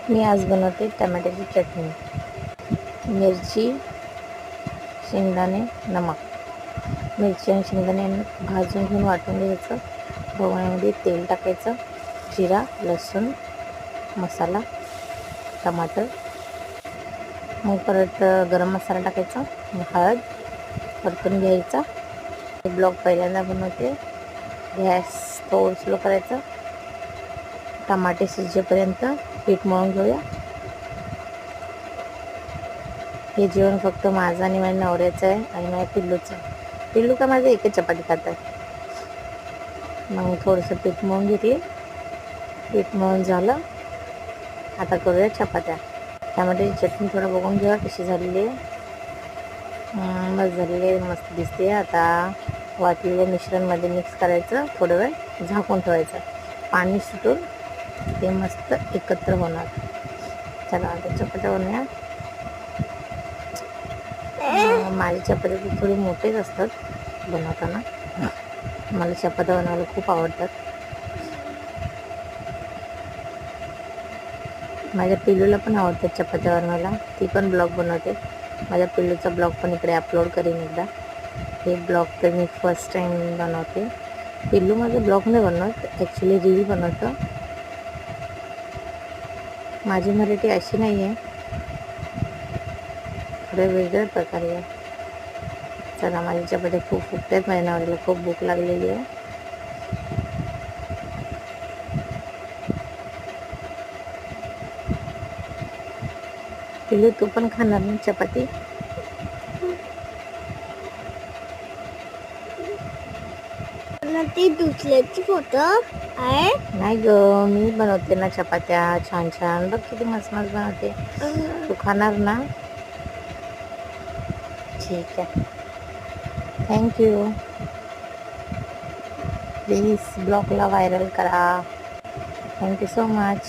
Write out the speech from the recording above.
मी आज बनवते टमाट्याची चटणी. मिरची, शेंगदाणे, नमक. मिरची आणि शेंगदाणे भाजून घेऊन वाटून घ्यायचं. भगोण्यामध्ये तेल टाकायचं, जिरा, लसूण, मसाला, टमाटर, मग परत गरम मसाला टाकायचा, हळद परतून घ्यायचा. ब्लॉग पहिल्यांदा बनवते. गॅस थोडं स्लो करायचं. टमाटे शिजेपर्यंत पीठ मळून घेऊया. हे जेवण फक्त माझं आणि माझ्या नवऱ्याचं आहे आणि माझ्या पिल्लूचं. पिल्लू का माझं एकच चपाती खात आहे. मग थोडंसं पीठ मळून घेतली. पीठ मळून झालं. आता करूया चपात्या. त्यामध्ये चटणी थोडं बघून घ्या कशी झालेली आहे. मस्त झालेली आहे, मस्त दिसते. आता वाटलेल्या मिश्रणमध्ये मिक्स करायचं. थोडं वेळ झाकून ठेवायचं. पाणी सुटून ते मस्त एकत्र होणार. चला आता चपात्या बनवूया. माझी चपात्या थोडी मोठेच असतात बनवताना. मला चपात्या बनवायला खूप आवडतात. माझ्या पिल्लूला पण आवडतात चपात्या बनवायला. ती पण ब्लॉग बनवते. माझ्या पिल्लूचा ब्लॉग पण इकडे अपलोड करेन एकदा. हे ब्लॉग तर मी फर्स्ट टाईम बनवते. पिल्लू माझं ब्लॉग नाही बनवत, ॲक्च्युली रील बनवतं. माझी मराठी अशी नाही आहे, थोड्या वेगळ्या प्रकारे आहे. चला, माझी चपात्या खूप फुगतात. माझ्या नवऱ्याला खूप भूक लागलेली आहे. पिल्लू, तू पण खाणार ना चपाती? ती दुसऱ्याची फोटो आहे. नाही ग, मी बनवते ना चपात्या छान छान. बघ किती मस्त मस्त बनवते. तू खाणार ना? ठीक आहे. थँक्यू. प्लीज ब्लॉगला व्हायरल करा. Thank you so much.